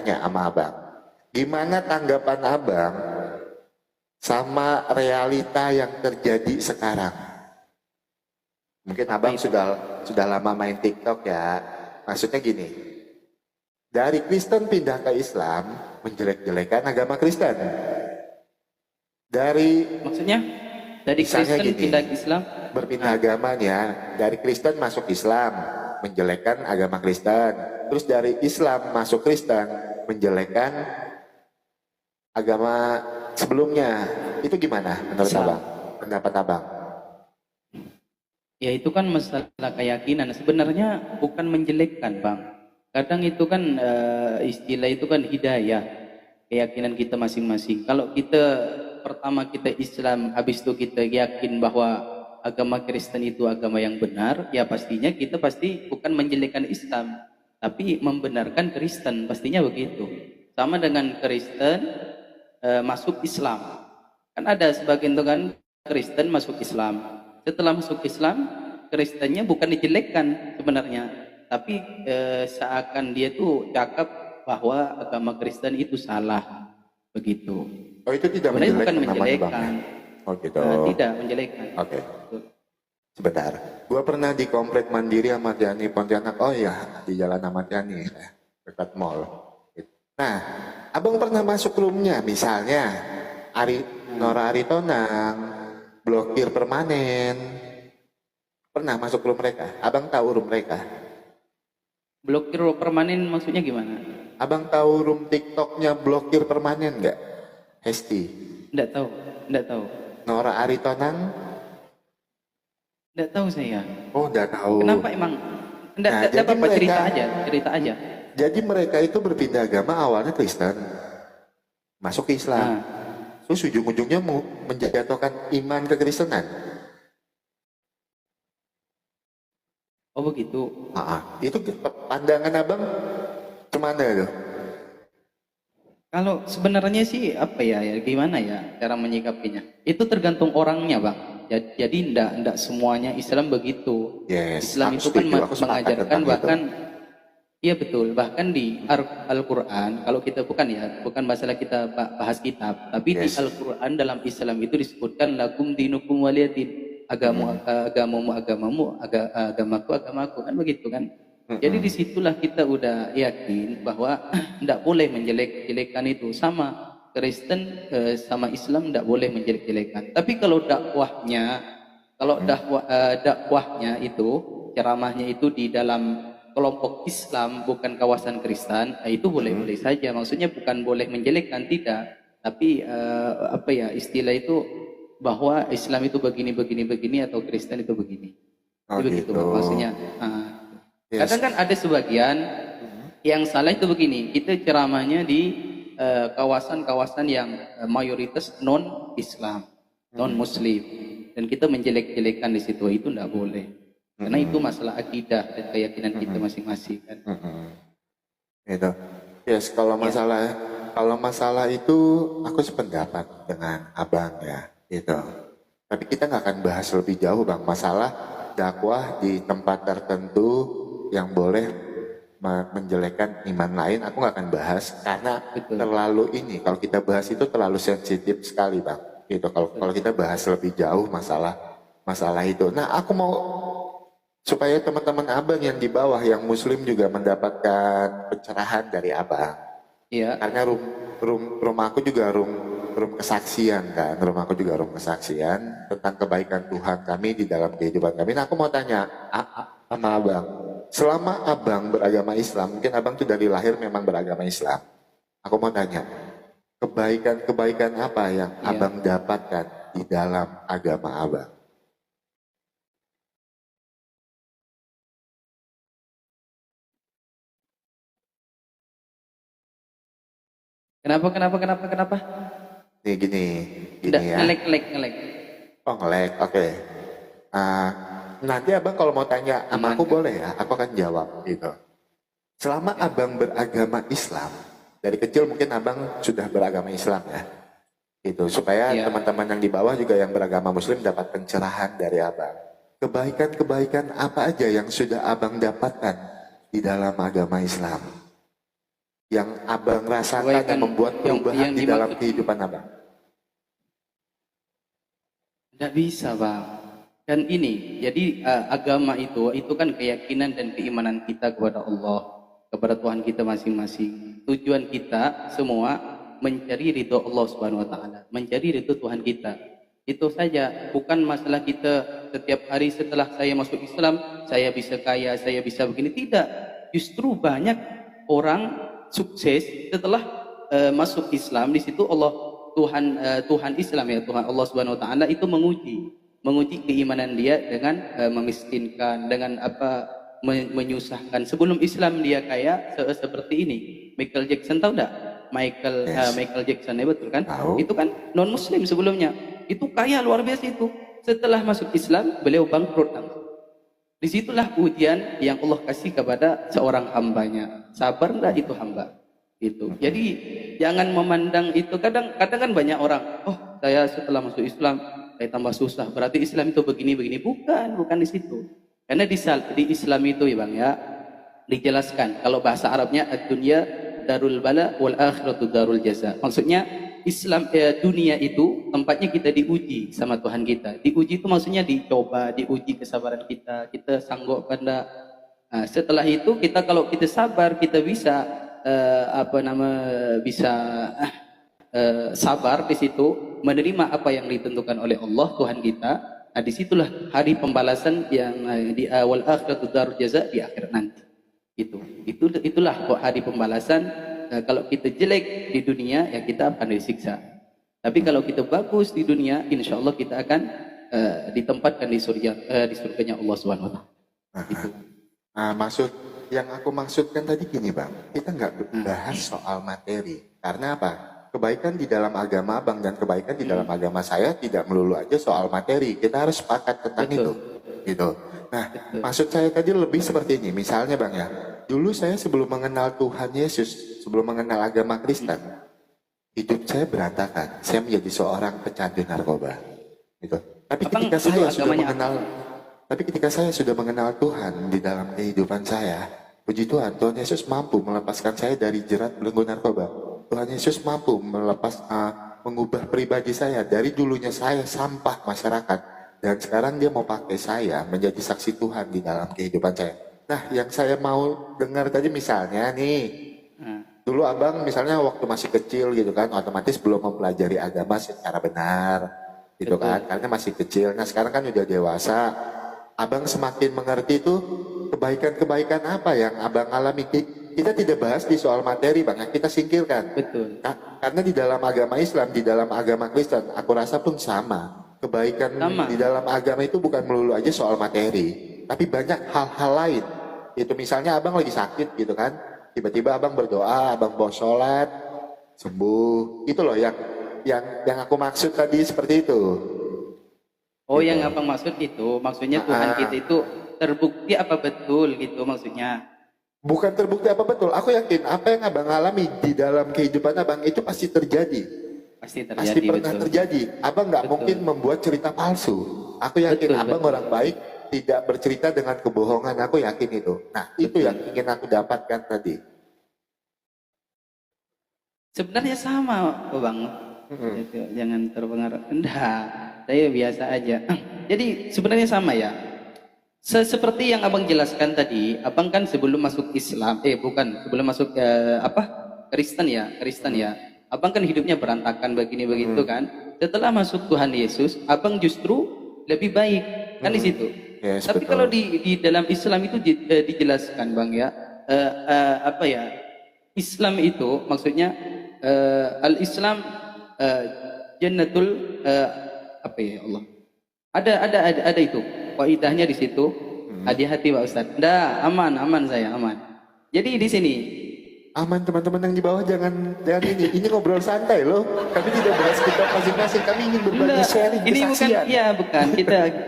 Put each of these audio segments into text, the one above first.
tanya sama abang, gimana tanggapan abang sama realita yang terjadi sekarang? Mungkin abang sudah lama main TikTok ya. Maksudnya gini, dari Kristen pindah ke Islam, menjelek-jelekan agama Kristen. Maksudnya dari Misalnya Kristen gini, pindah ke Islam? berpindah agamanya, dari Kristen masuk Islam, menjelekkan agama Kristen. Terus dari Islam masuk Kristen, menjelekkan agama sebelumnya. Itu gimana menurut Islam. abang? Pendapat abang? Ya itu kan masalah keyakinan. Sebenarnya bukan menjelekkan, Bang. Kadang itu kan istilah itu kan hidayah, keyakinan kita masing-masing. Kalau pertama kita Islam, habis itu kita yakin bahwa agama Kristen itu agama yang benar, ya pastinya kita pasti bukan menjelekkan Islam, tapi membenarkan Kristen, pastinya begitu. Sama dengan Kristen masuk Islam. Kan ada sebagian itu kan Kristen masuk Islam. Setelah masuk Islam, Kristennya bukan dijelekkan sebenarnya, tapi seakan dia tuh cakap bahwa agama Kristen itu salah, begitu. Oh, itu tidak Sebenarnya bukan menjelekkan namanya, Bang? menjelekkan. Oh gitu. Tidak menjelekkan. Oke. Sebentar. Gua pernah di Komplek Mandiri Ahmad Yani Pontianak. Oh iya, di Jalan Ahmad Yani, dekat mall. Nah, abang pernah masuk roomnya, misalnya Nora Aritonang, blokir permanen. Pernah masuk room mereka? Abang tahu room mereka? Blokir permanen maksudnya gimana? Abang tahu room TikToknya blokir permanen nggak? Hesti. Tidak tahu, tidak tahu. Nora Aritonang? Tidak tahu saya. Oh, nggak tahu. Kenapa emang? Tidak apa-apa, cerita aja. Jadi mereka itu berpindah agama awalnya Kristen, masuk ke Islam. Terus ujung-ujungnya mau menjatuhkan iman ke Kristenan. Oh begitu. Itu pandangan abang kemana itu? Kalau sebenarnya sih apa ya, gimana ya cara menyikapinya? Itu tergantung orangnya, Bang. Jadi ndak semuanya Islam begitu. Yes, Islam itu kan mengajarkan bahkan iya betul, bahkan di Al-Qur'an, kalau kita bukan masalah kita bahas kitab, tapi di Al-Qur'an dalam Islam itu disebutkan lakum dinukum waliyadin. Agamamu, agamaku kan begitu kan. Jadi disitulah kita udah yakin bahwa tidak boleh menjelek-jelekan itu. Sama Kristen sama Islam tidak boleh menjelek-jelekan. Tapi kalau dakwahnya itu, ceramahnya itu di dalam kelompok Islam bukan kawasan Kristen, itu boleh-boleh saja. Maksudnya bukan boleh menjelekkan, tidak. Tapi istilah itu bahwa Islam itu begini atau Kristen itu begini. Begitu maksudnya. Kadang kan ada sebagian yang salah itu begini, kita ceramahnya di kawasan-kawasan yang mayoritas non-Islam, non-Muslim, dan kita menjelek-jelekan di situ, itu tidak boleh, karena itu masalah akidah dan keyakinan kita masing-masing kan. Itu. Yes, kalau masalah itu aku sependapat dengan abang ya, itu. Tapi kita nggak akan bahas lebih jauh, Bang, masalah dakwah di tempat tertentu yang boleh menjelekkan iman lain. Aku nggak akan bahas karena terlalu ini. Kalau kita bahas itu terlalu sensitif sekali, Bang. Gitu. Kalau kita bahas lebih jauh masalah itu. Nah, aku mau supaya teman-teman abang yang di bawah yang Muslim juga mendapatkan pencerahan dari abang. Iya. Karena rumah aku juga room kesaksian kan. Rumah aku juga room kesaksian tentang kebaikan Tuhan kami di dalam kehidupan kami. Nah, aku mau tanya sama abang. Selama abang beragama Islam, mungkin abang tuh dari lahir memang beragama Islam. Aku mau tanya, kebaikan apa yang abang dapatkan di dalam agama abang? Kenapa? Nih gini ya. Ngelek. Oh, ngelek, oke. Nanti abang kalau mau tanya sama aku boleh ya, aku akan jawab gitu. Selama abang beragama Islam, dari kecil mungkin abang sudah beragama Islam ya, gitu. Supaya teman-teman yang di bawah juga yang beragama Muslim dapat pencerahan dari abang. Kebaikan-kebaikan apa aja yang sudah abang dapatkan di dalam agama Islam? yang abang rasakan Kebaikan yang membuat perubahan yang di dalam dimaksud. kehidupan abang? Tidak bisa bang. Dan ini, jadi agama itu kan keyakinan dan keimanan kita kepada Allah, kepada Tuhan kita masing-masing. Tujuan kita semua mencari ridho Allah Subhanahu Wa Taala, mencari ridho Tuhan kita. Itu saja, bukan masalah kita setiap hari setelah saya masuk Islam, saya bisa kaya, saya bisa begini. Tidak, justru banyak orang sukses setelah masuk Islam. Di situ Allah Tuhan Islam ya, Tuhan Allah Subhanahu Wa Taala itu menguji keimanan dia dengan memiskinkan, dengan menyusahkan. Sebelum Islam dia kaya seperti ini. Michael Jackson, tahu enggak? Yes. Michael Jackson ya, betul kan? Tahu. Itu kan non muslim sebelumnya. Itu kaya luar biasa itu. Setelah masuk Islam beliau bangkrut langsung. Disitulah ujian yang Allah kasih kepada seorang hambanya. Sabar enggak itu hamba? Itu. Jadi jangan memandang itu. Kadang kan banyak orang, oh saya setelah masuk Islam saya tambah susah. Berarti Islam itu begini-begini. Bukan di situ. Karena di Islam itu ya bang ya, dijelaskan kalau bahasa Arabnya ad-dunya darul bala wal akhiratu darul jaza. Maksudnya Islam dunia itu tempatnya kita diuji sama Tuhan kita. Diuji itu maksudnya dicoba, diuji kesabaran kita. Kita sanggup pada. Nah, setelah itu kita kalau kita sabar, kita bisa bisa sabar di situ, menerima apa yang ditentukan oleh Allah Tuhan kita. Nah, disitulah hari pembalasan yang di awal akhiratu darul jaza, di akhirat nanti. Itulah kok hari pembalasan. Kalau kita jelek di dunia ya kita akan disiksa. Tapi kalau kita bagus di dunia, insya Allah kita akan ditempatkan di surganya Allah Subhanahu Wa Taala. Itu. Yang aku maksudkan tadi gini bang, kita nggak bahas soal materi. Karena apa? Kebaikan di dalam agama abang dan kebaikan di dalam agama saya tidak melulu aja soal materi. Kita harus sepakat tentang itu. Gitu. Nah, maksud saya tadi lebih seperti ini. Misalnya bang ya, dulu saya sebelum mengenal Tuhan Yesus, sebelum mengenal agama Kristen, hidup saya berantakan. Saya menjadi seorang pecandu narkoba. Gitu. Tapi ketika saya sudah mengenal Tuhan di dalam kehidupan saya, puji Tuhan, Tuhan Yesus mampu melepaskan saya dari jerat belenggu narkoba. Tuhan Yesus mampu mengubah pribadi saya dari dulunya saya sampah masyarakat, dan sekarang dia mau pakai saya menjadi saksi Tuhan di dalam kehidupan saya. Nah, yang saya mau dengar tadi misalnya nih, dulu abang misalnya waktu masih kecil gitu kan, otomatis belum mempelajari agama secara benar, gitu kan, karena masih kecil. Nah sekarang kan udah dewasa, abang semakin mengerti itu kebaikan-kebaikan apa yang abang alami. Kita tidak bahas di soal materi bang, kita singkirkan. Betul. Karena di dalam agama Islam, di dalam agama Kristen, aku rasa pun sama. Kebaikan di dalam agama itu bukan melulu aja soal materi, tapi banyak hal-hal lain. Itu misalnya abang lagi sakit gitu kan, tiba-tiba abang berdoa, abang bawa sholat, sembuh. Itu loh yang aku maksud tadi seperti itu. Oh, gitu. Yang abang maksud itu, maksudnya Tuhan kita itu terbukti apa betul gitu maksudnya? Bukan terbukti apa betul. Aku yakin apa yang abang alami di dalam kehidupan abang itu pasti terjadi. Pasti pernah terjadi. Abang nggak mungkin membuat cerita palsu. Aku yakin abang orang baik, tidak bercerita dengan kebohongan. Aku yakin itu. Nah, itu yang ingin aku dapatkan tadi. Sebenarnya sama, bang. Jangan terpengaruh. Enggak, saya biasa aja. Jadi sebenarnya sama ya. Seperti yang abang jelaskan tadi, abang kan sebelum masuk Islam, sebelum masuk Kristen ya. Abang kan hidupnya berantakan begini begitu kan. Setelah masuk Tuhan Yesus, abang justru lebih baik kan di situ. Yes, tapi betul. Kalau di dalam Islam itu dijelaskan bang ya, Islam itu maksudnya al-Islam jannatul Allah. Ada itu kaidahnya di situ. Hati-hati Pak Ustadz. Aman saya aman. Jadi di sini aman, teman-teman yang di bawah jangan ini ngobrol santai loh. Kami tidak bahas kita masing-masing, kami ingin berbagi sharing kesaksian. Ini bukan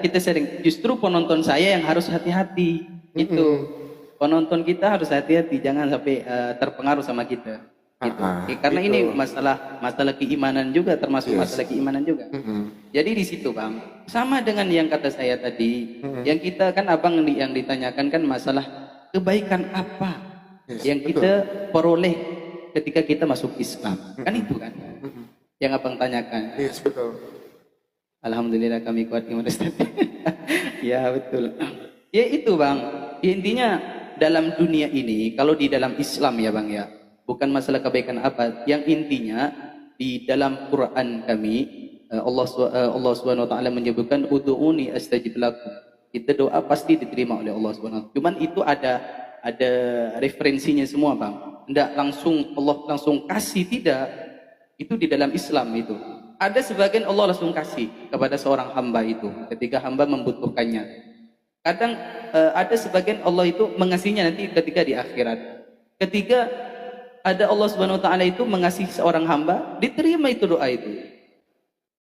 kita sharing. Justru penonton saya yang harus hati-hati. Itu penonton kita harus hati-hati, jangan sampai terpengaruh sama kita. Gitu. Karena ini masalah keimanan juga, termasuk masalah keimanan juga. Jadi di situ bang, sama dengan yang kata saya tadi, yang kita kan abang yang ditanyakan kan masalah kebaikan apa yang kita peroleh ketika kita masuk Islam. Kan itu kan yang abang tanyakan. Yes, betul. Alhamdulillah kami kuat iman Ustaz. Ya betul. Ya itu bang. Ya, intinya dalam dunia ini, kalau di dalam Islam ya bang ya, bukan masalah kebaikan apa. Yang intinya di dalam Quran kami Allah Subhanahu Wa Taala menyebutkan ud'uni astajib lakum. Kita doa pasti diterima oleh Allah Subhanahu Wa Taala. Cuman itu ada referensinya semua bang. Tidak langsung Allah langsung kasih, tidak. Itu di dalam Islam itu. Ada sebagian Allah langsung kasih kepada seorang hamba itu ketika hamba membutuhkannya. Kadang ada sebagian Allah itu mengasihinya nanti ketika di akhirat. Ketika ada Allah Subhanahu Wa Taala itu mengasihi seorang hamba, diterima itu doa itu.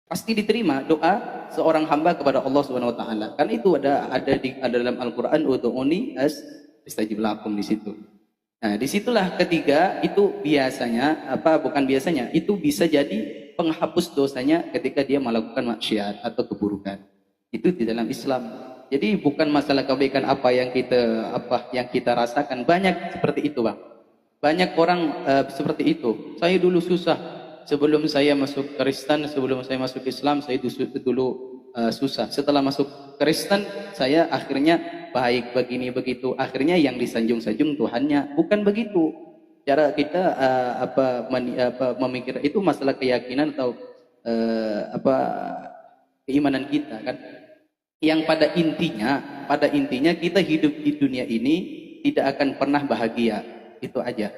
Pasti diterima doa seorang hamba kepada Allah Subhanahu Wa Taala. Karena itu ada dalam Al-Qur'an ud'uni astajib lakum di situ. Nah, disitulah ketiga itu biasanya bukan biasanya, itu bisa jadi penghapus dosanya ketika dia melakukan maksiat atau keburukan. Itu di dalam Islam. Jadi bukan masalah kebaikan apa yang kita rasakan. Banyak seperti itu, Bang. Banyak orang seperti itu. Saya dulu susah sebelum saya masuk Kristen, sebelum saya masuk Islam, saya dulu susah. Setelah masuk Kristen, saya akhirnya baik begini begitu. Akhirnya yang disanjung-sanjung Tuhannya bukan begitu. Cara kita memikir itu masalah keyakinan atau keimanan kita kan. Yang pada intinya kita hidup di dunia ini tidak akan pernah bahagia. Itu aja.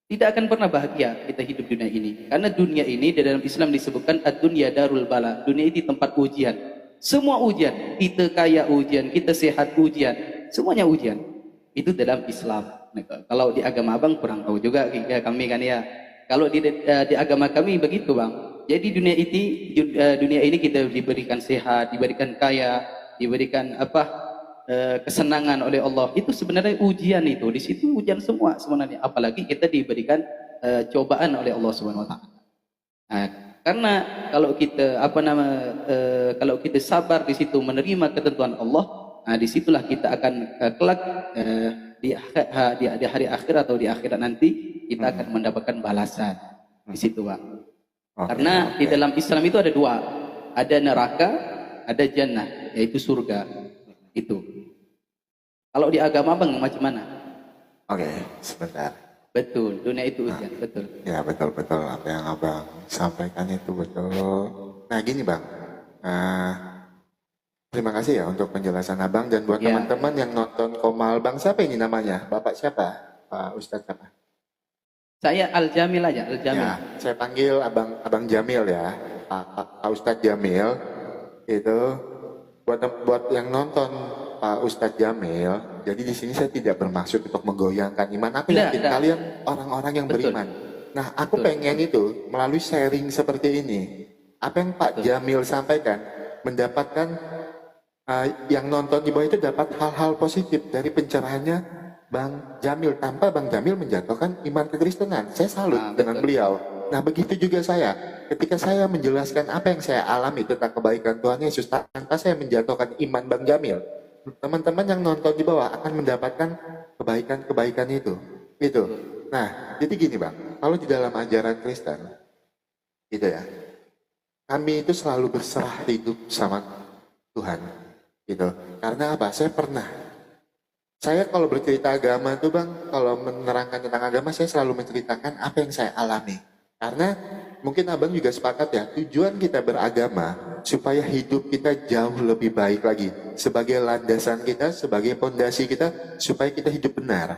Tidak akan pernah bahagia kita hidup dunia ini. Karena dunia ini di dalam Islam disebutkan ad-dunya darul bala. Dunia ini tempat ujian. Semua ujian. Kita kaya ujian, kita sehat ujian. Semuanya ujian. Itu dalam Islam. Nah, kalau di agama abang kurang tahu juga kami kan ya. Kalau di agama kami begitu bang. Jadi dunia ini kita diberikan sehat, diberikan kaya, diberikan kesenangan oleh Allah. Itu sebenarnya ujian itu. Di situ ujian semua sebenarnya. Apalagi kita diberikan cobaan oleh Allah Subhanahu Wa Taala. Nah, karena kalau kita sabar di situ menerima ketentuan Allah, nah disitulah kita akan kelak di hari akhir atau di akhirat nanti kita akan mendapatkan balasan di situ, Pak. Karena di dalam Islam itu ada dua, ada neraka, ada jannah, yaitu surga. Itu. Kalau di agama bang macam mana? Oke, sebentar. Betul, dunia itu ujian, betul. Ya betul apa yang abang sampaikan itu betul. Nah gini bang, terima kasih ya untuk penjelasan abang dan buat teman-teman yang nonton Komal Bang, siapa ini namanya? Bapak siapa? Pak Ustadz siapa? Saya Al Jamil aja, Al Jamil. Ya, saya panggil abang Jamil ya, Pak Ustadz Jamil. Itu buat yang nonton Pak Ustadz Jamil. Jadi di sini saya tidak bermaksud untuk menggoyangkan iman. Aku yakin kalian orang-orang yang beriman. Nah, aku pengen itu melalui sharing seperti ini. Apa yang Pak Jamil sampaikan mendapatkan yang nonton di bawah itu dapat hal-hal positif dari pencerahannya Bang Jamil, tanpa Bang Jamil menjatuhkan iman kekristenan. Saya salut dengan beliau. Nah begitu juga saya, ketika saya menjelaskan apa yang saya alami tentang kebaikan Tuhan Yesus tanpa saya menjatuhkan iman Bang Jamil, teman-teman yang nonton di bawah akan mendapatkan kebaikan-kebaikan itu. Nah jadi gini Bang, kalau di dalam ajaran Kristen gitu ya, kami itu selalu berserah hidup sama Tuhan gitu. Karena apa? Saya kalau bercerita agama tuh bang, kalau menerangkan tentang agama, saya selalu menceritakan apa yang saya alami. Karena mungkin abang juga sepakat ya, tujuan kita beragama supaya hidup kita jauh lebih baik lagi. Sebagai landasan kita, sebagai fondasi kita, supaya kita hidup benar.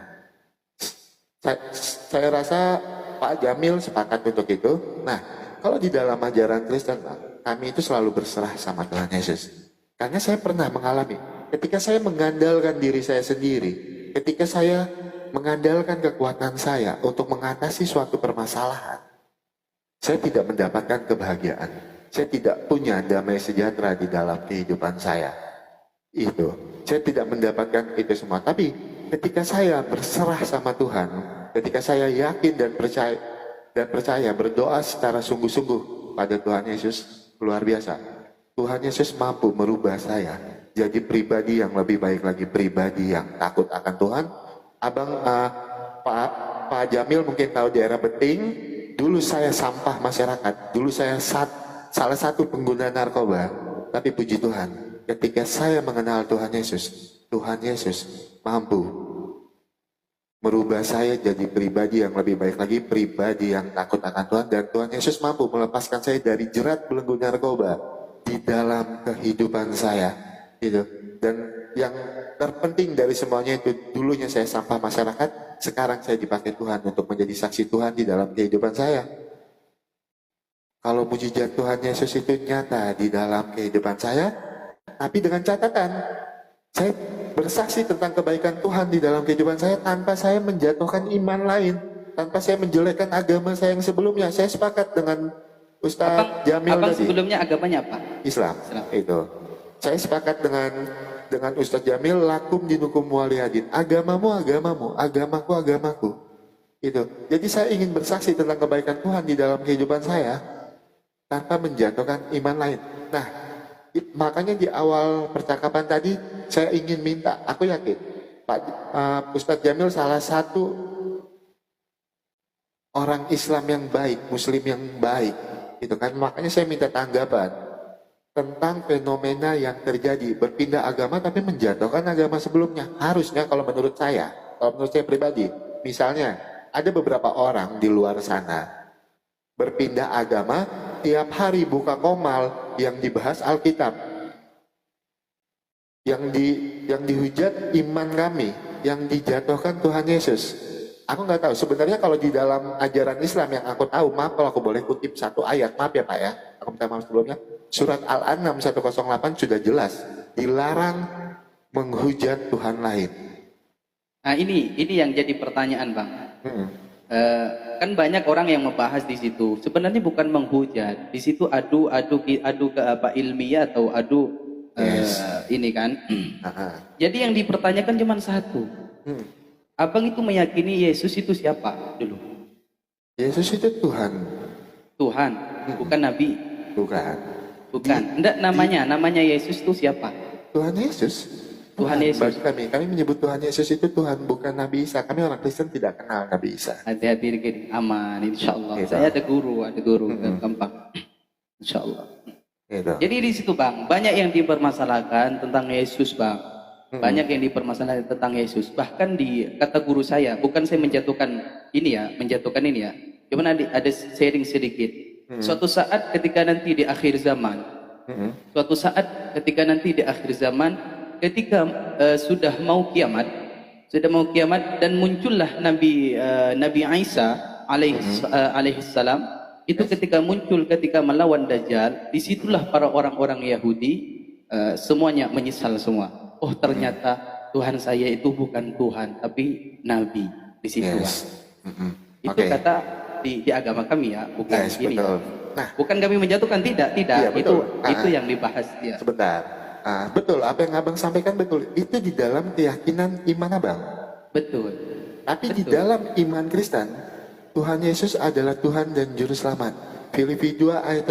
Saya rasa Pak Jamil sepakat untuk itu. Nah, kalau di dalam ajaran Kristen bang, kami itu selalu berserah sama Tuhan Yesus. Karena saya pernah mengalami, ketika saya mengandalkan diri saya sendiri, ketika saya mengandalkan kekuatan saya untuk mengatasi suatu permasalahan, saya tidak mendapatkan kebahagiaan. Saya tidak punya damai sejahtera di dalam kehidupan saya. Saya tidak mendapatkan itu semua. Tapi ketika saya berserah sama Tuhan, ketika saya yakin dan percaya berdoa secara sungguh-sungguh pada Tuhan Yesus, luar biasa. Tuhan Yesus mampu merubah saya jadi pribadi yang lebih baik lagi, pribadi yang takut akan Tuhan. Abang Pak Jamil mungkin tahu daerah Beting. Dulu saya sampah masyarakat. Dulu saya salah satu pengguna narkoba. Tapi puji Tuhan, ketika saya mengenal Tuhan Yesus mampu merubah saya jadi pribadi yang lebih baik lagi, pribadi yang takut akan Tuhan. Dan Tuhan Yesus mampu melepaskan saya dari jerat belenggu narkoba di dalam kehidupan saya. Gitu. Dan yang terpenting dari semuanya itu, dulunya saya sampah masyarakat, sekarang saya dipakai Tuhan untuk menjadi saksi Tuhan di dalam kehidupan saya. Kalau mujizat Tuhan Yesus itu nyata di dalam kehidupan saya, tapi dengan catatan, saya bersaksi tentang kebaikan Tuhan di dalam kehidupan saya tanpa saya menjatuhkan iman lain, tanpa saya menjelekkan agama saya yang sebelumnya. Saya sepakat dengan Ustadz Jamil Abang tadi. sebelumnya agamanya apa? Islam. Itu. Saya sepakat dengan Ustadz Jamil, lakum dinukum waliyadin. Agamamu, agamaku. Itu. Jadi saya ingin bersaksi tentang kebaikan Tuhan di dalam kehidupan saya tanpa menjatuhkan iman lain. Nah, makanya di awal percakapan tadi saya ingin minta, aku yakin Pak Ustadz Jamil salah satu orang Islam yang baik, Muslim yang baik, itu kan. Makanya saya minta tanggapan tentang fenomena yang terjadi, berpindah agama tapi menjatuhkan agama sebelumnya. Harusnya kalau menurut saya pribadi, misalnya ada beberapa orang di luar sana berpindah agama, tiap hari buka komal yang dibahas Alkitab, yang dihujat iman kami, yang dijatuhkan Tuhan Yesus. Aku nggak tahu sebenarnya kalau di dalam ajaran Islam yang aku tahu, maaf kalau aku boleh kutip satu ayat, maaf ya Pak ya, aku minta maaf sebelumnya. Surat Al-An'am 108 sudah jelas dilarang menghujat Tuhan lain. Nah ini yang jadi pertanyaan Bang. Kan banyak orang yang membahas di situ. Sebenarnya bukan menghujat. Di situ adu ke apa ilmiah atau adu ini kan. Jadi yang dipertanyakan cuma satu. Abang itu meyakini Yesus itu siapa dulu? Yesus itu Tuhan. Tuhan, bukan Nabi. Bukan. Enggak, namanya Yesus itu siapa? Tuhan Yesus. Tuhan Yesus. Bagi kami menyebut Tuhan Yesus itu Tuhan, bukan Nabi Isa. Kami orang Kristen tidak kenal Nabi Isa. Hati-hati dikit, aman, insya Allah. Gitu. Saya ada guru gampang, insya Allah. Gitu. Jadi di situ Bang, banyak yang dipermasalahkan tentang Yesus Bang. Banyak yang dipermasalahkan tentang Yesus. Bahkan di kata guru saya, bukan saya menjatuhkan ini ya. Cuman ada sharing sedikit. Suatu saat ketika nanti di akhir zaman, ketika sudah mau kiamat dan muncullah Nabi Isa alaihissalam itu ketika melawan Dajjal, disitulah para orang-orang Yahudi semuanya menyesal semua. Oh ternyata Tuhan saya itu bukan Tuhan tapi Nabi di situ. Yes. Itu kata di agama kami ya, bukan ini. Betul. Nah, bukan kami menjatuhkan, tidak. Iya, Itu yang dibahas ya. Sebentar. Betul, apa yang Abang sampaikan betul. Itu di dalam keyakinan iman Abang. Betul. Tapi di dalam iman Kristen, Tuhan Yesus adalah Tuhan dan Juru Selamat. Filipi 2 ayat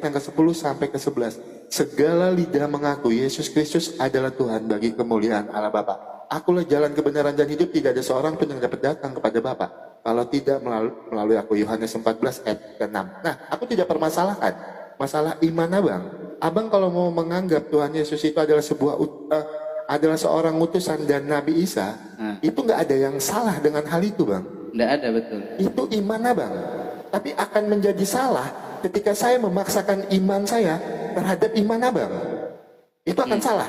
yang ke-10 sampai ke-11. Segala lidah mengaku Yesus Kristus adalah Tuhan bagi kemuliaan Allah Bapa. Akulah jalan kebenaran dan hidup, tidak ada seorang pun yang dapat datang kepada Bapa kalau tidak melalui aku. Yohanes 14 ayat ke-6. Nah, aku tidak permasalahkan masalah iman Abang. Abang kalau mau menganggap Tuhan Yesus itu adalah adalah seorang utusan dan Nabi Isa, itu nggak ada yang salah dengan hal itu Bang. Nggak ada, betul. Itu iman Abang. Tapi akan menjadi salah ketika saya memaksakan iman saya terhadap iman Abang. Itu akan salah.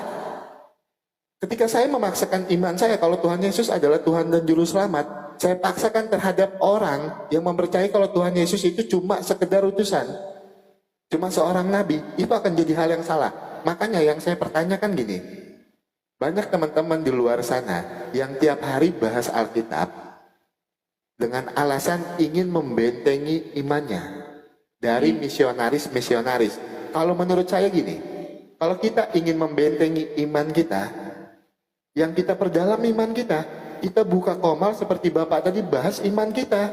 Ketika saya memaksakan iman saya kalau Tuhan Yesus adalah Tuhan dan Juru Selamat, saya paksakan terhadap orang yang mempercayai kalau Tuhan Yesus itu cuma sekedar utusan, cuma seorang nabi, itu akan jadi hal yang salah. Makanya yang saya pertanyakan gini, banyak teman-teman di luar sana yang tiap hari bahas Alkitab dengan alasan ingin membentengi imannya dari misionaris. Kalau menurut saya gini, kalau kita ingin membentengi iman kita, yang kita perdalam iman kita buka komal seperti Bapak tadi bahas iman kita,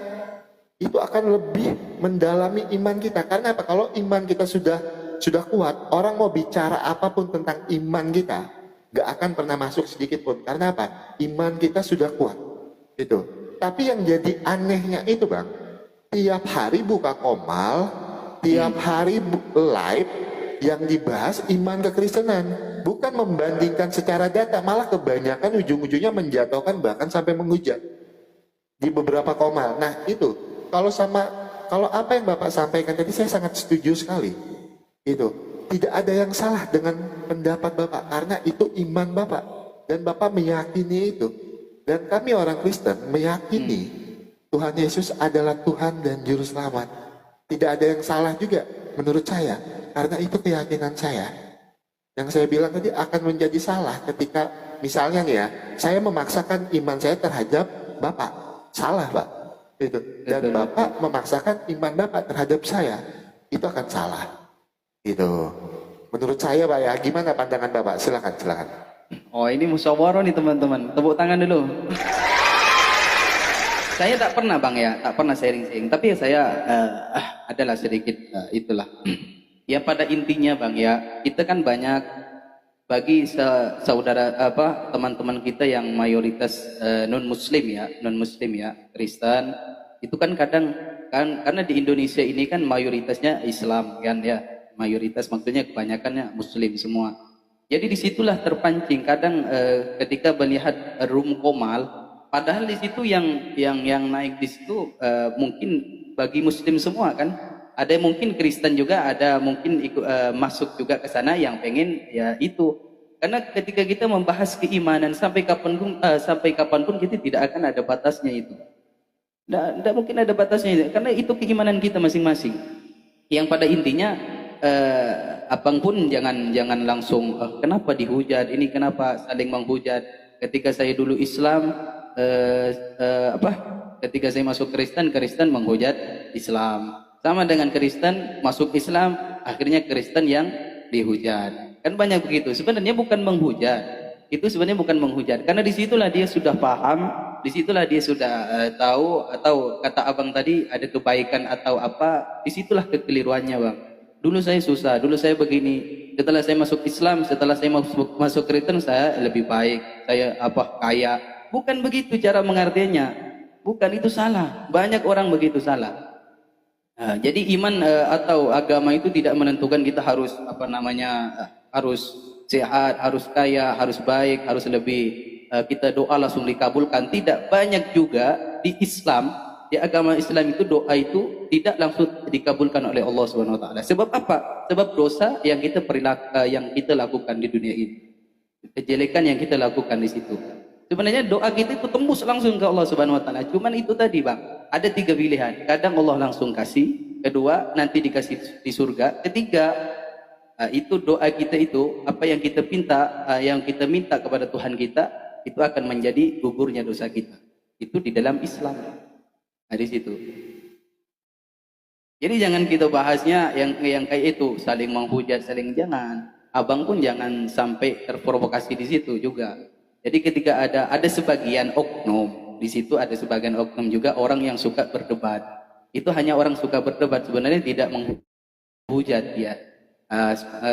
itu akan lebih mendalami iman kita. Karena apa? Kalau iman kita sudah kuat, orang mau bicara apapun tentang iman kita, gak akan pernah masuk sedikit pun. Karena apa? Iman kita sudah kuat. Itu. Tapi yang jadi anehnya itu bang, tiap hari buka Komal, tiap hari live yang dibahas iman kekristenan, bukan membandingkan secara data, malah kebanyakan ujung-ujungnya menjatuhkan bahkan sampai menghujat di beberapa Komal. Nah itu kalau apa yang Bapak sampaikan tadi saya sangat setuju sekali. Itu tidak ada yang salah dengan pendapat Bapak karena itu iman Bapak dan Bapak meyakini itu. Dan kami orang Kristen meyakini Tuhan Yesus adalah Tuhan dan Juru Selamat. Tidak ada yang salah juga menurut saya. Karena itu keyakinan saya. Yang saya bilang tadi akan menjadi salah ketika misalnya nih ya, saya memaksakan iman saya terhadap Bapak. Salah Pak. Itu. Dan Bapak memaksakan iman Bapak terhadap saya. Itu akan salah. Itu. Menurut saya Pak ya, gimana pandangan Bapak? Silakan. Oh ini musyawarah nih teman-teman. Tepuk tangan dulu. Saya tak pernah bang ya, tak pernah sharing-sharing. Tapi saya adalah sedikit itulah. Ya pada intinya bang ya, kita kan banyak bagi saudara teman-teman kita yang mayoritas non Muslim ya, Kristen. Itu kan kadang kan karena di Indonesia ini kan mayoritasnya Islam kan ya, mayoritas maksudnya kebanyakannya Muslim semua. Jadi disitulah terpancing kadang ketika melihat room Komal, padahal di situ yang naik di situ mungkin bagi Muslim semua kan, ada yang mungkin Kristen juga, ada mungkin masuk juga ke sana yang pengen ya itu. Karena ketika kita membahas keimanan sampai kapanpun kita tidak akan ada batasnya itu. Tidak mungkin ada batasnya itu, karena itu keimanan kita masing-masing. Yang pada intinya abang pun jangan langsung kenapa dihujat ini, kenapa saling menghujat. Ketika saya dulu Islam ketika saya masuk Kristen menghujat Islam, sama dengan Kristen masuk Islam akhirnya Kristen yang dihujat. Kan banyak begitu. Sebenarnya bukan menghujat, itu sebenarnya bukan menghujat, karena disitulah dia sudah paham, disitulah dia sudah tahu, atau kata abang tadi ada kebaikan atau apa, disitulah kekeliruannya bang. Dulu saya susah, dulu saya begini. Setelah saya masuk Islam, setelah saya masuk Kristen, saya lebih baik. Saya kaya. Bukan begitu cara mengartinya. Bukan, itu salah. Banyak orang begitu salah. Nah, jadi iman atau agama itu tidak menentukan kita harus harus sehat, harus kaya, harus baik, harus lebih kita doa langsung dikabulkan. Tidak, banyak juga di Islam. Di agama Islam itu doa itu tidak langsung dikabulkan oleh Allah Subhanahu wa taala. Sebab apa? Sebab dosa yang kita lakukan di dunia ini. Kejelekan yang kita lakukan di situ. Sebenarnya doa kita itu tembus langsung ke Allah Subhanahu wa taala. Cuman itu tadi, Bang. Ada 3 pilihan. Kadang Allah langsung kasih, kedua nanti dikasih di surga, ketiga itu doa kita itu apa yang kita minta kepada Tuhan kita itu akan menjadi gugurnya dosa kita. Itu di dalam Islam. Nah, di situ. Jadi jangan kita bahasnya yang kayak itu, saling menghujat, jangan. Abang pun jangan sampai terprovokasi di situ juga. Jadi ketika ada sebagian oknum, di situ ada sebagian oknum juga orang yang suka berdebat. Itu hanya orang suka berdebat, sebenarnya tidak menghujat dia.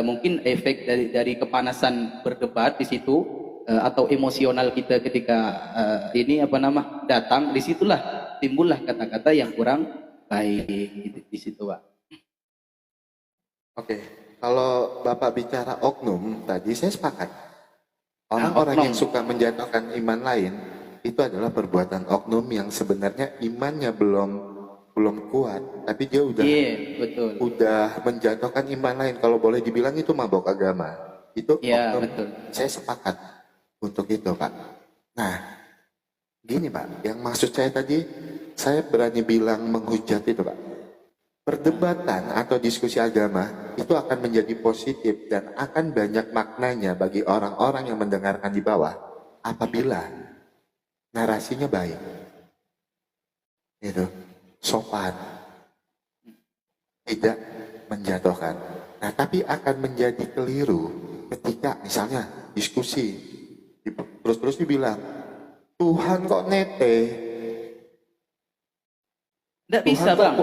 Mungkin efek dari kepanasan berdebat di situ atau emosional kita ketika datang, disitulah timbullah kata-kata yang kurang baik di situ, Pak. Oke, kalau Bapak bicara oknum tadi saya sepakat. Orang-orang yang suka menjatuhkan iman lain itu adalah perbuatan oknum yang sebenarnya imannya belum kuat, tapi dia udah menjatuhkan iman lain. Kalau boleh dibilang itu mabok agama. Itu oknum. Betul. Saya sepakat untuk itu, Pak. Nah, gini Pak, yang maksud saya tadi, saya berani bilang menghujat itu Pak. Perdebatan atau diskusi agama itu akan menjadi positif dan akan banyak maknanya bagi orang-orang yang mendengarkan di bawah apabila narasinya baik. Itu sopan, tidak menjatuhkan. Nah, tapi akan menjadi keliru ketika misalnya diskusi terus dibilang Tuhan kok nete. Tidak bisa Bang.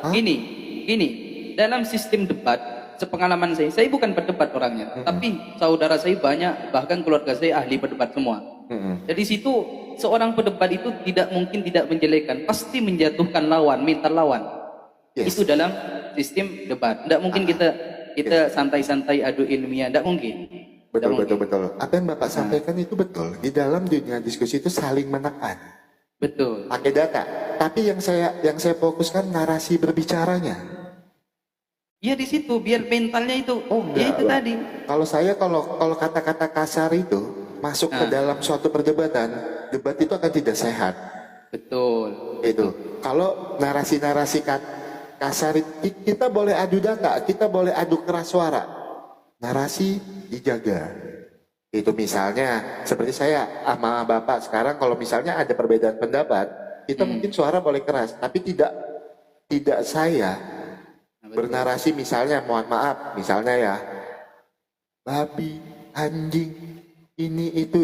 Gini, dalam sistem debat, sepengalaman saya bukan berdebat orangnya, tapi saudara saya banyak, bahkan keluarga saya ahli berdebat semua. Jadi situ seorang pedebat itu tidak mungkin tidak menjelekkan, pasti menjatuhkan lawan, minta lawan. Yes. Itu dalam sistem debat. Tidak mungkin kita santai-santai adu ilmiah, tidak mungkin. Betul, Tidak betul, mungkin. betul. Apa yang Bapak sampaikan itu betul. Di dalam dunia diskusi itu saling menekan. Betul. Pakai data. Tapi yang saya fokuskan narasi berbicaranya. Ya di situ biar mentalnya itu. Oh Ya enggak, itu Bang. tadi. Kalau kata-kata kasar itu masuk ke dalam suatu perdebatan, debat itu akan tidak sehat. Betul. Itu. Kalau narasi-narasi kasar kita boleh adu data, kita boleh adu keras suara. Narasi dijaga. Itu misalnya seperti saya sama Bapak sekarang kalau misalnya ada perbedaan pendapat, kita mungkin suara boleh keras, tapi tidak saya bernarasi misalnya, mohon maaf, misalnya ya, babi, anjing, ini itu,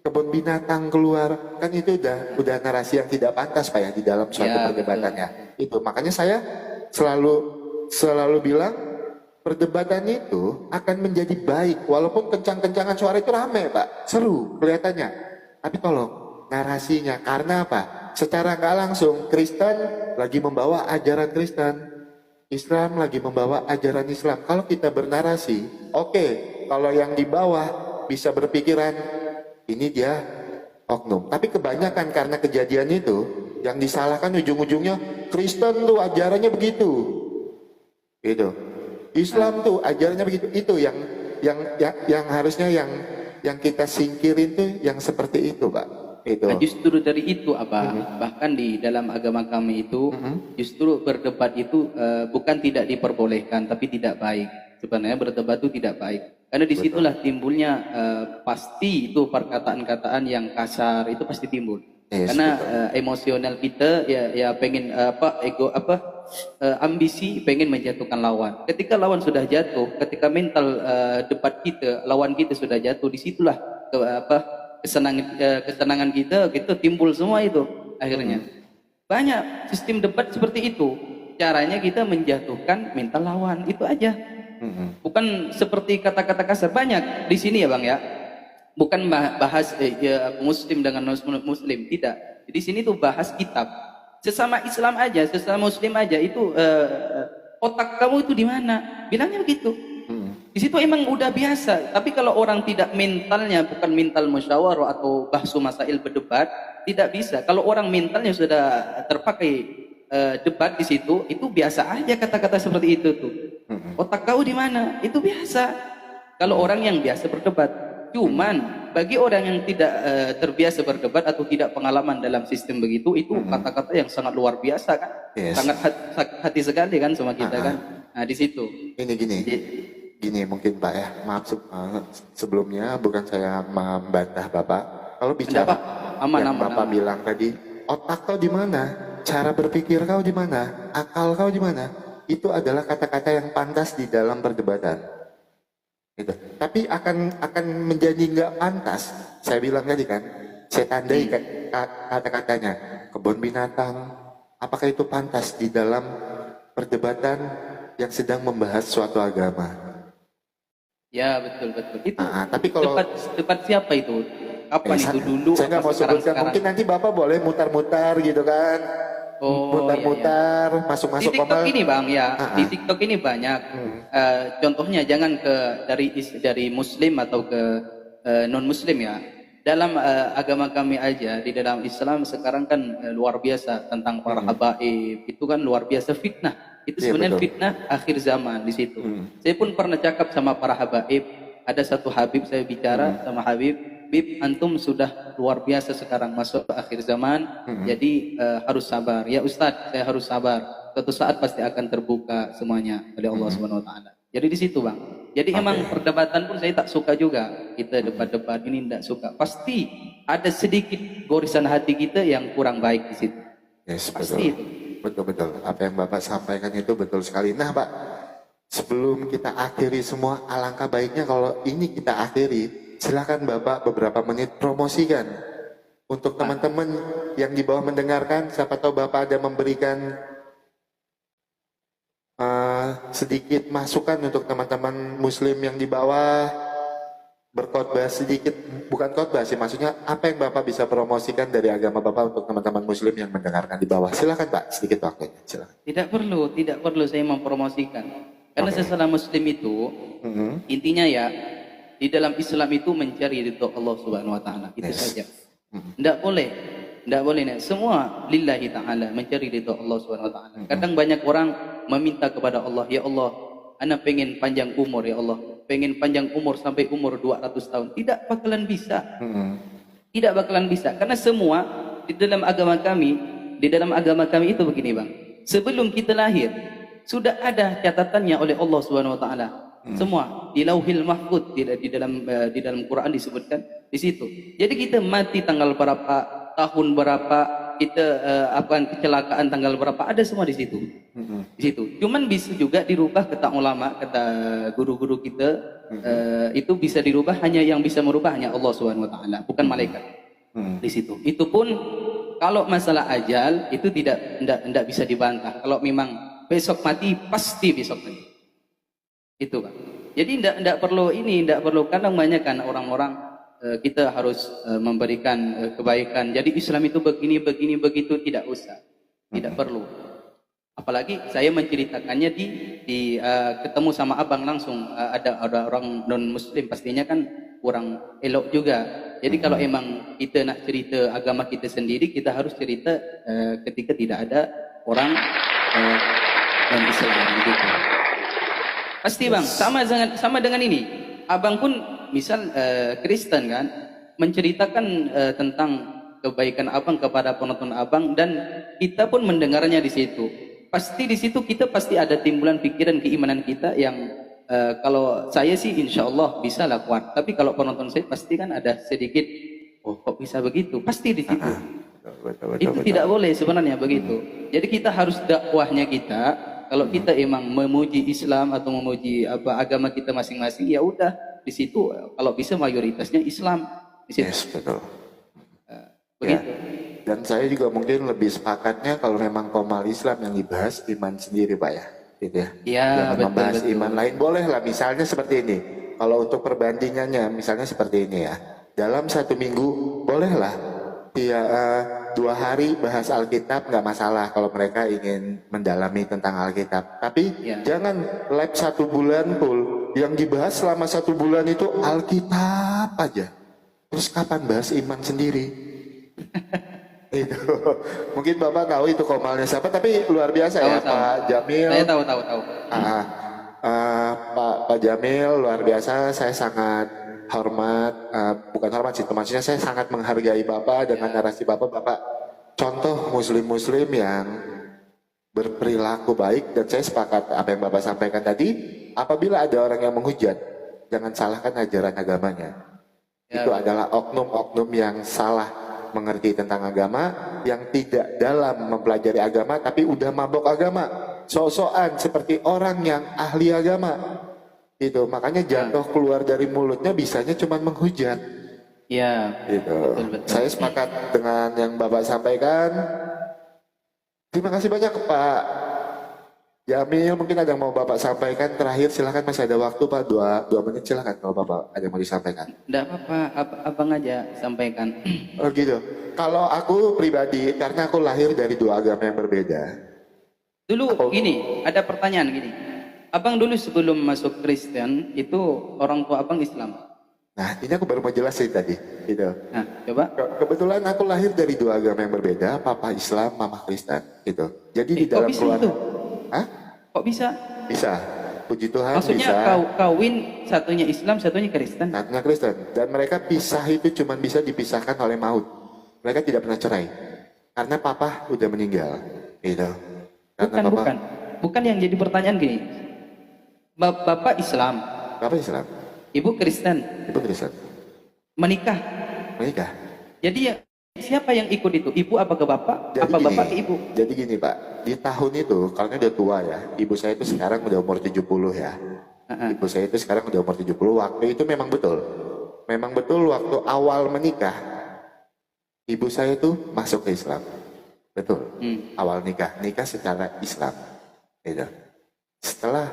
kebun binatang keluar, kan itu udah narasi yang tidak pantas Pak ya di dalam suatu perdebatan ya. Itu makanya saya selalu bilang perdebatan itu akan menjadi baik walaupun kencang-kencangan suara itu rame Pak, seru kelihatannya. Tapi tolong narasinya, karena apa? Secara nggak langsung Kristen lagi membawa ajaran Kristen, Islam lagi membawa ajaran Islam. Kalau kita bernarasi, oke, kalau yang di bawah bisa berpikiran ini dia oknum. Tapi kebanyakan karena kejadian itu yang disalahkan ujung-ujungnya Kristen tuh ajarannya begitu. Itu. Islam tuh ajarannya begitu. Itu yang harusnya yang kita singkirin tuh yang seperti itu, Pak. Itu. Nah, justru dari itu Abang, bahkan di dalam agama kami itu justru berdebat itu bukan tidak diperbolehkan tapi tidak baik. Sebenarnya berdebat itu tidak baik. Karena disitulah timbulnya pasti itu perkataan-kataan yang kasar itu pasti timbul. Yes, Karena emosional kita ya pengen ambisi pengen menjatuhkan lawan. Ketika lawan sudah jatuh, ketika mental debat kita, lawan kita sudah jatuh, disitulah kesenangan kita timbul semua itu akhirnya. Banyak sistem debat seperti itu. Caranya kita menjatuhkan mental lawan, itu aja. Bukan seperti kata-kata kasar. Banyak di sini ya Bang ya. Bukan bahas muslim dengan non-muslim, tidak. Di sini tuh bahas kitab. Sesama Islam aja, sesama muslim aja itu otak kamu itu di mana? Bilangnya begitu. Di situ emang udah biasa, tapi kalau orang tidak mentalnya bukan mental musyawarah atau bahsu masail berdebat, tidak bisa. Kalau orang mentalnya sudah terpakai debat di situ, itu biasa aja kata-kata seperti itu tuh. Otak kau di mana? Itu biasa. Kalau orang yang biasa berdebat, cuman bagi orang yang tidak terbiasa berdebat atau tidak pengalaman dalam sistem begitu, itu kata-kata yang sangat luar biasa kan, sangat hati sekali kan sama kita kan. Nah di situ. Gini mungkin Pak ya, maaf sebelumnya bukan saya membantah Bapak. Kalau bicara yang Bapak bilang tadi, otak kau di mana, cara berpikir kau di mana, akal kau di mana, itu adalah kata-kata yang pantas di dalam perdebatan. Gitu. Tapi akan menjadi nggak pantas. Saya bilang tadi kan, saya tandai kata-katanya kebun binatang. Apakah itu pantas di dalam perdebatan yang sedang membahas suatu agama? Ya betul. Itu tapi kalau debat siapa itu? Kapan itu dulu? Saya nggak mau sebutkan. Mungkin nanti Bapak boleh mutar-mutar gitu kan? Mutar-mutar, masuk-masuk di TikTok ini Bang ya. Di TikTok ini banyak. Contohnya jangan dari Muslim atau ke non Muslim ya. Dalam agama kami aja, di dalam Islam sekarang kan luar biasa tentang para habaib. Itu kan luar biasa fitnah. Itu sebenarnya fitnah akhir zaman di situ. Saya pun pernah cakap sama para habaib. Ada satu habib saya bicara sama habib, Bib, antum sudah luar biasa sekarang masuk ke akhir zaman, jadi harus sabar. Ya Ustadz, saya harus sabar. Suatu saat pasti akan terbuka semuanya oleh Allah Subhanahu Wa Taala. Jadi di situ Bang. Jadi emang perdebatan pun saya tak suka juga. Kita debat-debat ini tidak suka. Pasti ada sedikit gorisan hati kita yang kurang baik di situ. Yes, pasti betul. Betul. Apa yang Bapak sampaikan itu betul sekali. Nah Pak, sebelum kita akhiri semua, alangkah baiknya kalau ini kita akhiri, silakan Bapak beberapa menit promosikan untuk teman-teman yang di bawah mendengarkan. Siapa tahu Bapak ada memberikan sedikit masukan untuk teman-teman Muslim yang di bawah. berkhotbah sedikit, bukan khotbah sih, maksudnya apa yang Bapak bisa promosikan dari agama Bapak untuk teman-teman Muslim yang mendengarkan di bawah? Silakan Pak, sedikit waktunya. Silakan. Tidak perlu saya mempromosikan. Karena sesama Muslim itu intinya ya di dalam Islam itu mencari ridho Allah Subhanahu Wa Taala itu saja. Tidak boleh, tidak boleh. Semua lillahi taala mencari ridho Allah Subhanahu Wa Taala. Kadang banyak orang meminta kepada Allah, ya Allah, ana pengen panjang umur ya Allah, pengen panjang umur sampai umur 200 tahun. Tidak bakalan bisa. Tidak bakalan bisa. Karena semua di dalam agama kami itu begini Bang. Sebelum kita lahir sudah ada catatannya oleh Allah Subhanahu Wa Taala. Semua di Lauhil Mahfuz, di dalam Quran disebutkan di situ. Jadi kita mati tanggal berapa, tahun berapa, kita kecelakaan tanggal berapa, ada semua di situ. Di situ. Cuman bisa juga dirubah, kata ulama, kata guru-guru kita, itu bisa dirubah, hanya yang bisa merubah hanya Allah Subhanahu Wa Taala, bukan malaikat. Di situ. Itu pun kalau masalah ajal itu tidak bisa dibantah. Kalau memang besok mati, pasti besok mati. Itu Pak. Jadi tidak perlu kadang banyak kan orang-orang kita harus memberikan kebaikan. Jadi Islam itu begini begitu, tidak usah. Tidak perlu. Apalagi saya menceritakannya di ketemu sama abang langsung, ada orang non muslim, pastinya kan kurang elok juga. Jadi kalau emang kita nak cerita agama kita sendiri, kita harus cerita ketika tidak ada orang non Islam gitu. Pasti Bang, sama dengan ini. Abang pun misal Kristen kan, menceritakan tentang kebaikan abang kepada penonton abang, dan kita pun mendengarnya di situ. Pasti di situ kita pasti ada timbulan pikiran keimanan kita yang kalau saya sih insya Allah bisa lah kuat. Tapi kalau penonton saya pasti kan ada sedikit, oh kok bisa begitu? Pasti di situ. Itu tidak boleh sebenarnya begitu. Jadi kita harus dakwahnya kita. Kalau kita emang memuji Islam atau memuji agama kita masing-masing, ya udah di situ. Kalau bisa mayoritasnya Islam di situ. Yes, betul. Begitu. Ya. Dan saya juga mungkin lebih sepakatnya kalau memang komal Islam yang dibahas iman sendiri Pak ya, gitu ya. Ya, jangan betul, membahas betul. iman lain, boleh lah misalnya seperti ini. Kalau untuk perbandingannya misalnya seperti ini ya. Dalam 1 minggu bolehlah 2 hari bahas Alkitab, nggak masalah kalau mereka ingin mendalami tentang Alkitab. Tapi jangan lab 1 bulan full. Yang dibahas selama 1 bulan itu Alkitab aja. Terus kapan bahas iman sendiri? Itu mungkin Bapak tahu itu komalnya siapa, tapi luar biasa ya Pak Jamil. Saya tahu. Pak Jamil luar biasa. Saya sangat hormat, bukan hormat sih, maksudnya saya sangat menghargai Bapak dengan narasi Bapak. Bapak contoh muslim yang berperilaku baik, dan saya sepakat apa yang Bapak sampaikan tadi. Apabila ada orang yang menghujat, jangan salahkan ajaran agamanya. Itu adalah oknum-oknum yang salah mengerti tentang agama, yang tidak dalam mempelajari agama tapi udah mabok agama, sok-sokan seperti orang yang ahli agama. Itu makanya jatuh keluar dari mulutnya bisanya cuma menghujat. Ya. Gitu. Betul. Saya sepakat dengan yang Bapak sampaikan. Terima kasih banyak Pak Jamil. Mungkin ada yang mau Bapak sampaikan terakhir, silakan, masih ada waktu Pak, 2 menit silakan kalau Bapak ada yang mau disampaikan. Tidak apa-apa, abang aja sampaikan. Oh gitu. Kalau aku pribadi, karena aku lahir dari 2 agama yang berbeda. Dulu gini, ada pertanyaan gini. Abang dulu sebelum masuk Kristen itu orang tua abang Islam. Nah, ini aku baru mau jelasin tadi. Gitu. Nah, coba. Kebetulan aku lahir dari 2 agama yang berbeda, papa Islam, mama Kristen. Gitu. Jadi di dalam keluarga. Hah? Kok bisa? Bisa. Puji Tuhan. Maksudnya bisa. kawin satunya Islam, satunya Kristen. Satunya Kristen. Dan mereka pisah itu cuma bisa dipisahkan oleh maut. Mereka tidak pernah cerai. Karena papa udah meninggal. Gitu. Bukan yang jadi pertanyaan gini. Bapak Islam. Bapak Islam. Ibu Kristen. Ibu Kristen. Menikah. Jadi ya, siapa yang ikut itu? Ibu apa ke bapak? Jadi apa gini, bapak ke ibu? Jadi gini Pak, di tahun itu, kalau udah tua ya, ibu saya itu sekarang udah umur 70 ya. Ibu saya itu sekarang udah umur 70, waktu itu memang betul. Memang betul waktu awal menikah, ibu saya itu masuk ke Islam. Betul, awal nikah secara Islam. Gitu. Setelah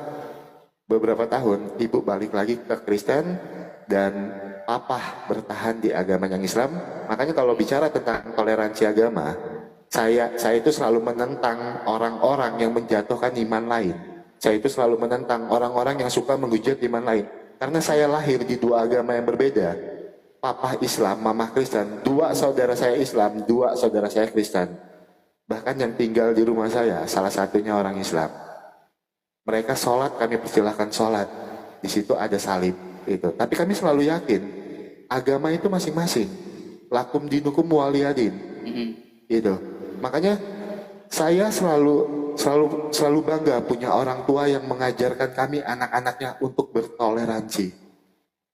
beberapa tahun, ibu balik lagi ke Kristen, dan papa bertahan di agama yang Islam. Makanya kalau bicara tentang toleransi agama, saya itu selalu menentang orang-orang yang menjatuhkan iman lain. Saya itu selalu menentang orang-orang yang suka menghujat iman lain. Karena saya lahir di dua agama yang berbeda. Papa Islam, mama Kristen. Dua saudara saya Islam, dua saudara saya Kristen. Bahkan yang tinggal di rumah saya, salah satunya orang Islam. Mereka sholat, kami persilahkan sholat. Di situ ada salib. Itu. Tapi kami selalu yakin, agama itu masing-masing. Lakum dinukum waliyadin. Itu. Makanya saya selalu bangga punya orang tua yang mengajarkan kami anak-anaknya untuk bertoleransi.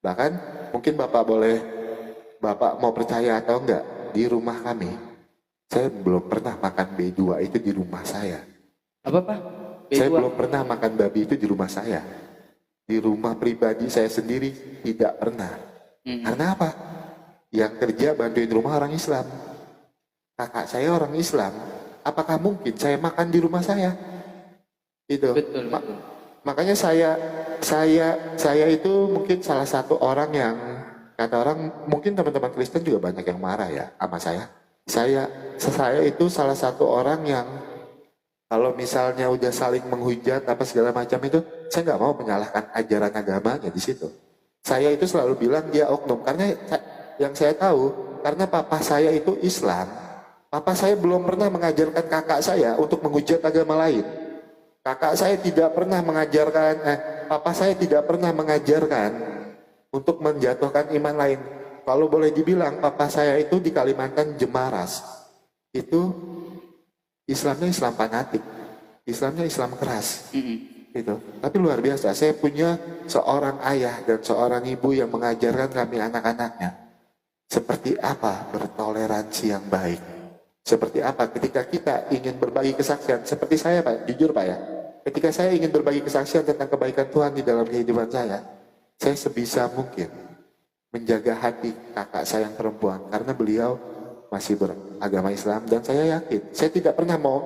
Bahkan mungkin Bapak mau percaya atau enggak, di rumah kami saya belum pernah makan B2 itu di rumah saya. Apa Pak? Saya belum pernah makan babi itu di rumah saya. Di rumah pribadi saya sendiri tidak pernah. Karena apa? Yang kerja bantuin rumah orang Islam. Kakak saya orang Islam. Apakah mungkin saya makan di rumah saya? Itu. Betul. Makanya saya itu mungkin salah satu orang yang kata orang, mungkin teman-teman Kristen juga banyak yang marah ya sama saya. Saya itu salah satu orang yang kalau misalnya udah saling menghujat apa segala macam itu, saya nggak mau menyalahkan ajaran agamanya di situ. Saya itu selalu bilang dia oknum karena yang saya tahu karena papa saya itu Islam. Papa saya belum pernah mengajarkan kakak saya untuk menghujat agama lain. Kakak saya tidak pernah mengajarkan, papa saya tidak pernah mengajarkan untuk menjatuhkan iman lain. Kalau boleh dibilang, papa saya itu di Kalimantan Jemaras. Itu Islamnya Islam fanatik. Islamnya Islam keras. Gitu. Tapi luar biasa, saya punya seorang ayah dan seorang ibu yang mengajarkan kami anak-anaknya. Seperti apa bertoleransi yang baik. Seperti apa ketika kita ingin berbagi kesaksian. Seperti saya Pak, jujur Pak ya. Ketika saya ingin berbagi kesaksian tentang kebaikan Tuhan di dalam kehidupan saya sebisa mungkin menjaga hati kakak saya yang perempuan karena beliau masih beragama Islam dan saya yakin saya tidak pernah mau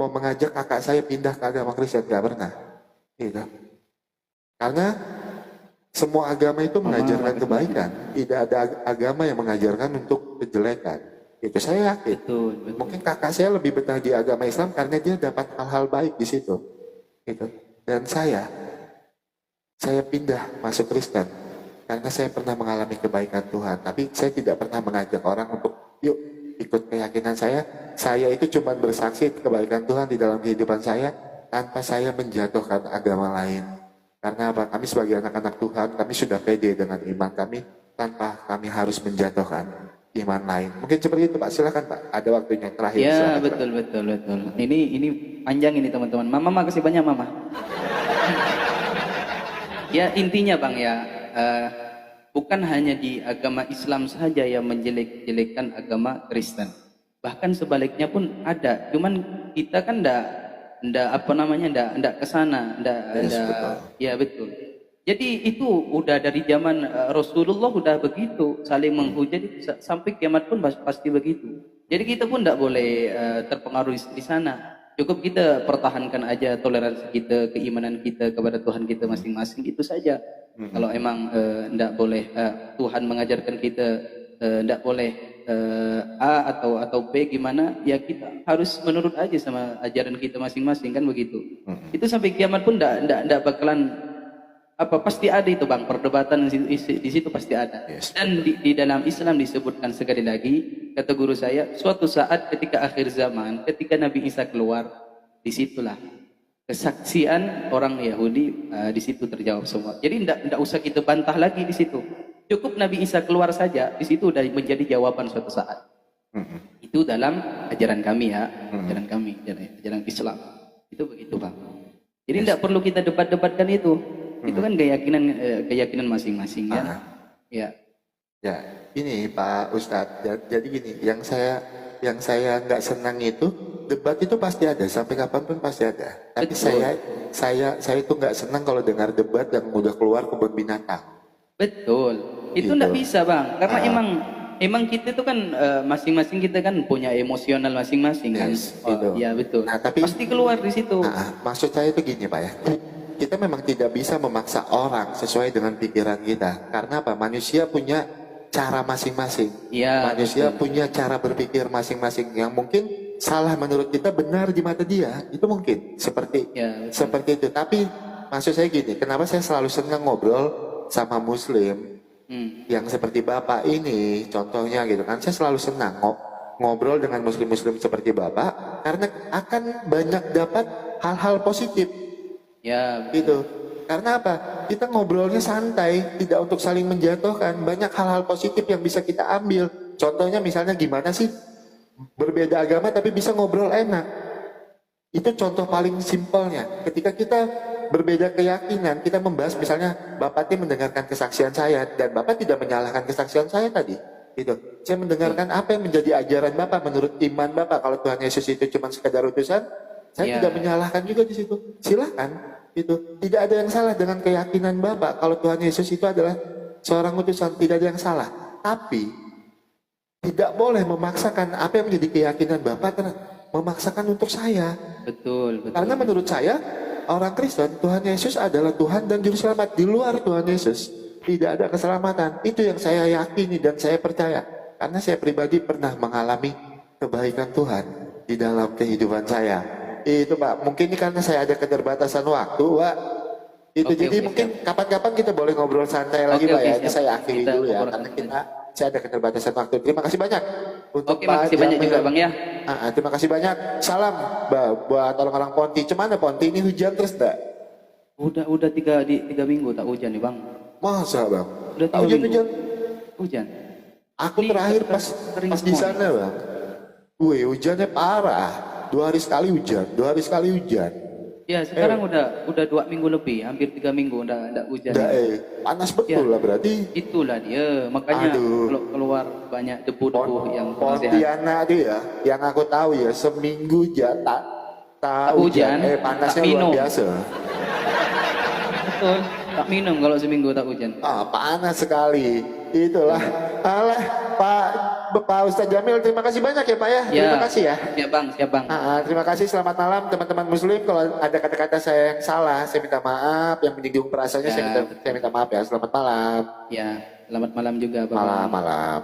mengajak kakak saya pindah ke agama Kristen, gak pernah. Gitu. Karena semua agama itu mengajarkan kebaikan, tidak ada agama yang mengajarkan untuk kejelekan. Itu saya yakin. Betul. Mungkin kakak saya lebih betah di agama Islam karena dia dapat hal-hal baik di situ. Gitu. Dan saya pindah masuk Kristen karena saya pernah mengalami kebaikan Tuhan, tapi saya tidak pernah mengajak orang untuk yuk ikut keyakinan saya. Saya itu cuma bersaksi kebaikan Tuhan di dalam kehidupan saya tanpa saya menjatuhkan agama lain. Karena apa? Kami sebagai anak-anak Tuhan, kami sudah pede dengan iman kami tanpa kami harus menjatuhkan iman lain. Mungkin seperti itu Pak, silakan Pak. Ada waktunya yang terakhir. Ya Silakan, betul. Ini panjang ini teman-teman. Mama makasih banyak Mama. Ya intinya Bang ya, bukan hanya di agama Islam saja yang menjelek-jelekkan agama Kristen. Bahkan sebaliknya pun ada. Cuman kita kan ndak kesana, ya betul. Jadi itu udah dari zaman Rasulullah udah begitu, saling menghujat sampai kiamat pun pasti begitu. Jadi kita pun ndak boleh terpengaruh di sana. Cukup kita pertahankan aja toleransi kita, keimanan kita kepada Tuhan kita masing-masing, itu saja. Kalau emang ndak boleh Tuhan mengajarkan kita ndak boleh A atau B gimana, ya kita harus menurut aja sama ajaran kita masing-masing, kan begitu. Itu sampai kiamat pun ndak bakalan pasti ada itu Bang, perdebatan di situ pasti ada. Yes. Dan di dalam Islam disebutkan sekali lagi, kata guru saya, suatu saat ketika akhir zaman, ketika Nabi Isa keluar, disitulah kesaksian orang Yahudi di situ terjawab semua. Jadi ndak usah kita bantah lagi di situ. Cukup Nabi Isa keluar saja, di situ udah menjadi jawaban suatu saat. Itu dalam ajaran kami ya, ajaran kami, ajaran Islam. Itu begitu Bang. Jadi ndak perlu kita debat-debatkan itu. Itu kan keyakinan masing-masing ya. Ya, ini Pak Ustadz. Jadi gini, yang saya nggak senang itu debat itu pasti ada, sampai kapanpun pasti ada. Tapi saya itu nggak senang kalau dengar debat yang udah keluar kebun binatang. Betul. Itu nggak bisa Bang, karena emang kita itu kan masing-masing kita kan punya emosional masing-masing kan. Gitu. Ya betul. Nah, tapi pasti keluar di situ. Maksud saya itu gini Pak ya. Kita memang tidak bisa memaksa orang sesuai dengan pikiran kita. Karena apa? Manusia punya cara masing-masing. Ya, Manusia betul. punya cara berpikir masing-masing yang mungkin salah menurut kita, benar di mata dia. Itu mungkin seperti Ya, betul. seperti itu. Tapi maksud saya gini, kenapa saya selalu senang ngobrol sama Muslim yang seperti Bapak ini, contohnya gitu kan, saya selalu senang ngobrol dengan Muslim-Muslim seperti Bapak karena akan banyak dapat hal-hal positif. Ya, betul. Gitu. Karena apa? Kita ngobrolnya santai, tidak untuk saling menjatuhkan. Banyak hal-hal positif yang bisa kita ambil. Contohnya misalnya gimana sih berbeda agama tapi bisa ngobrol enak. Itu contoh paling simpelnya. Ketika kita berbeda keyakinan, kita membahas misalnya Bapak ini mendengarkan kesaksian saya dan Bapak tidak menyalahkan kesaksian saya tadi. Gitu. Saya mendengarkan apa yang menjadi ajaran Bapak menurut iman Bapak. Kalau Tuhan Yesus itu cuma sekadar utusan, saya tidak menyalahkan juga di situ. Silakan. Itu tidak ada yang salah dengan keyakinan Bapak. Kalau Tuhan Yesus itu adalah seorang utusan, tidak ada yang salah. Tapi tidak boleh memaksakan apa yang menjadi keyakinan Bapak, memaksakan untuk saya. Betul, betul. Karena menurut saya orang Kristen, Tuhan Yesus adalah Tuhan dan Juru Selamat. Di luar Tuhan Yesus tidak ada keselamatan. Itu yang saya yakini dan saya percaya. Karena saya pribadi pernah mengalami kebaikan Tuhan di dalam kehidupan saya. Itu Pak, mungkin ini karena saya ada keterbatasan waktu Pak. Itu Oke, jadi oke, mungkin kapan-kapan kita boleh ngobrol santai lagi Oke, Pak oke, ya. Ini siap. saya akhiri Kita dulu ya, ngobrol karena santai. saya ada keterbatasan waktu. Terima kasih banyak untuk Oke, makasih banyak Jamil. juga Bang ya. Terima kasih banyak. Salam buat orang-orang Ponti. Cemana Ponti ini hujan terus enggak? Udah 3 minggu tak hujan nih Bang. Masa Bang? Udah 3 minggu. Hujan-hujan. Hujan. Aku Ini terakhir sering pas di semua sana Bang. Wih, hujannya parah. 2 hari sekali hujan, 2 hari sekali hujan. Ya, sekarang udah 2 minggu lebih, hampir 3 minggu enggak hujan. Udah, panas betul lah berarti. Itulah dia, makanya Aduh. kalau keluar banyak debu-debu yang kurang sehat. Pontianak tuh ya, yang aku tahu ya, seminggu jatah tak hujan, hujan, panasnya tak minum. luar biasa. Betul, tak minum kalau seminggu tak hujan. Panas sekali. Itulah. Alah, Pak Ustadz Jamil, terima kasih banyak ya Pak ya. Terima kasih ya. Siap Bang, siap Bang. Terima kasih, selamat malam teman-teman Muslim. Kalau ada kata-kata saya yang salah, saya minta maaf. Yang menyinggung perasaannya, Ya, saya minta maaf ya. Selamat malam. Ya, selamat malam juga Bang. Malam.